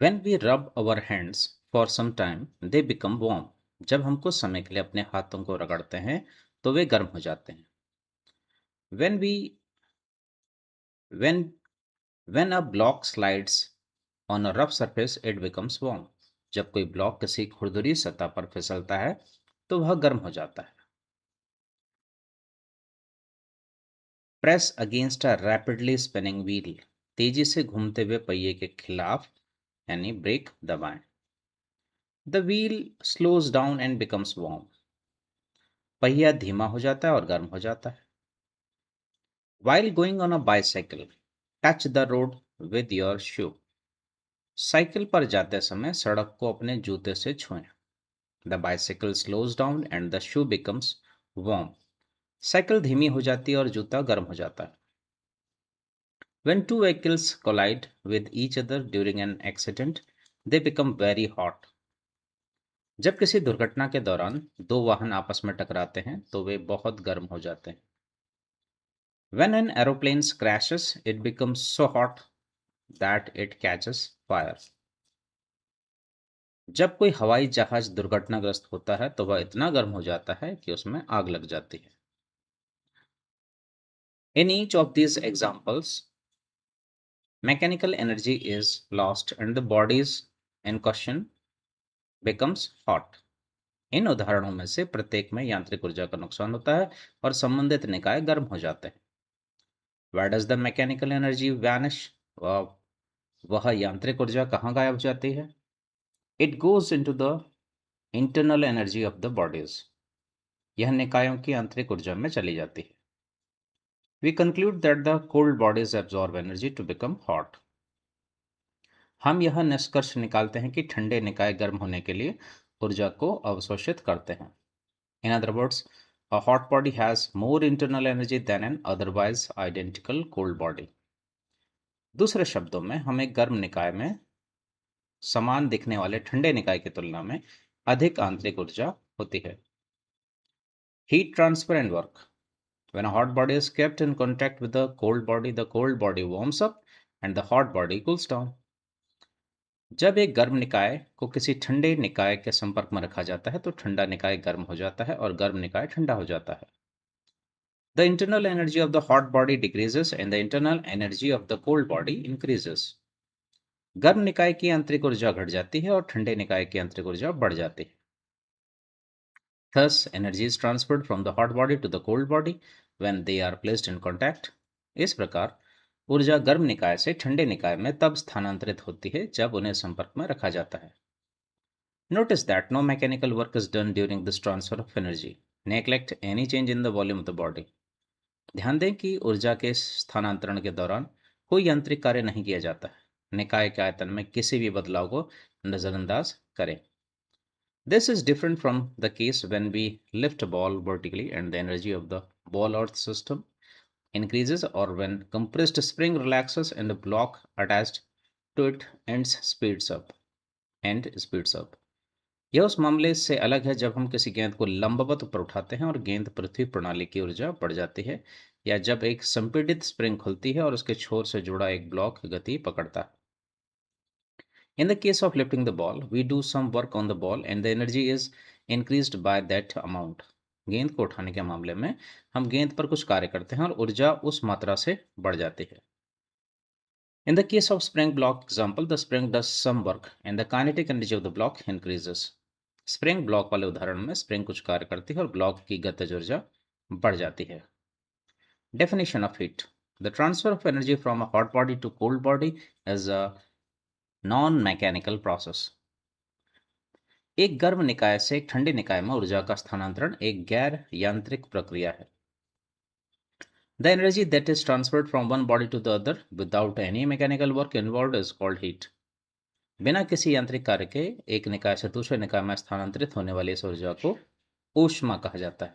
When we rub our hands for some time, they become warm. जब हम कुछ समय के लिए अपने हाथों को रगड़ते हैं, तो वे गर्म हो जाते हैं. When we when when a block slides on a rough surface, it becomes warm. जब कोई ब्लॉक किसी खुरदुरी सतह पर फिसलता है, तो वह गर्म हो जाता है. Press against a rapidly spinning wheel. तेजी से घूमते हुए पहिए के खिलाफ यानी ब्रेक दबाएं. The wheel slows down and becomes warm. पहिया धीमा हो जाता है और गर्म हो जाता है. While going on a bicycle, touch the road with your shoe. Cycle पर जाते समय सड़क को अपने जूते से छुएं. The bicycle slows down and the shoe becomes warm. Cycle धीमी हो जाती है और जूता गर्म हो जाता है. When two vehicles collide with each other during an accident, they become very hot. जब किसी दुर्घटना के दौरान दो वाहन आपस में टकराते हैं तो वे बहुत गर्म हो जाते हैं. When an aeroplane crashes, it becomes so hot that it catches fire. जब कोई हवाई जहाज दुर्घटनाग्रस्त होता है तो वह इतना गर्म हो जाता है कि उसमें आग लग जाती है. In each of these examples, mechanical energy is lost and the bodies in question becomes hot. इन उदाहरणों में से प्रत्येक में यांत्रिक ऊर्जा का नुकसान होता है और संबंधित निकाय गर्म हो जाते हैं. Where does the mechanical energy vanish? वह यांत्रिक ऊर्जा कहाँ गायब हो जाती है? It goes into the internal energy of the bodies. यह निकायों की आंतरिक ऊर्जा में चली जाती है. We conclude that the cold bodies absorb energy to become hot. हम यह निष्कर्ष निकालते हैं कि ठंडे निकाय गर्म होने के लिए ऊर्जा को अवशोषित करते हैं. In other words, a hot body has more internal energy than an otherwise identical cold body. दूसरे शब्दों में हम एक गर्म निकाय में समान दिखने वाले ठंडे निकाय की तुलना में अधिक आंतरिक ऊर्जा होती है. Heat transfer and work. When a hot body is kept in contact with the cold body warms up and the hot body cools down. जब एक गर्म निकाय को किसी ठंडे निकाय के संपर्क में रखा जाता है तो ठंडा निकाय गर्म हो जाता है और गर्म निकाय ठंडा हो जाता है. The internal energy of the hot body decreases and the internal energy of the cold body increases. गर्म निकाय की आंतरिक ऊर्जा घट जाती है और ठंडे निकाय की आंतरिक ऊर्जा बढ़ जाती है. Thus, energy is transferred from the hot body to the cold body when they are placed in contact. इस प्रकार ऊर्जा गर्म निकाय से ठंडे निकाय में तब स्थानांतरित होती है जब उन्हें संपर्क में रखा जाता है. Notice that no mechanical work is done during this transfer of energy. Neglect any change in the volume of the body. ध्यान दें कि ऊर्जा के स्थानांतरण के दौरान कोई यांत्रिक कार्य नहीं किया जाता है. निकाय के आयतन में किसी भी बदलाव को नजरअंदाज करें. This is different from the case when we lift a ball vertically and the energy of the ball earth system increases, or when compressed spring relaxes and a block attached to it speeds up. यह उस मामले से अलग है जब हम किसी गेंद को लंबवत ऊपर उठाते हैं और गेंद पृथ्वी प्रणाली की ऊर्जा बढ़ जाती है, या जब एक संपीड़ित स्प्रिंग खुलती है और उसके छोर से जुड़ा एक ब्लॉक गति पकड़ता है. In the case of lifting the ball, we do some work on the ball and the energy is increased by that amount. गेंद को उठाने के मामले में हम गेंद पर कुछ कार्य करते हैं और ऊर्जा उस मात्रा से बढ़ जाती है. In the case of spring block example, the spring does some work and the kinetic energy of the block increases. Spring block वाले उदाहरण में स्प्रिंग कुछ कार्य करती है और ब्लॉक की गतिज ऊर्जा बढ़ जाती है. Definition of heat. The transfer of energy from a hot body to cold body is a non-mechanical process. एक गर्म निकाय से एक ठंडे निकाय में ऊर्जा का स्थानांतरण एक गैर यांत्रिक प्रक्रिया है. The energy that is transferred from one body to the other without any mechanical work involved is called heat. बिना किसी यांत्रिक कार्य के एक निकाय से दूसरे निकाय में स्थानांतरित होने वाली इस ऊर्जा को ऊष्मा कहा जाता है.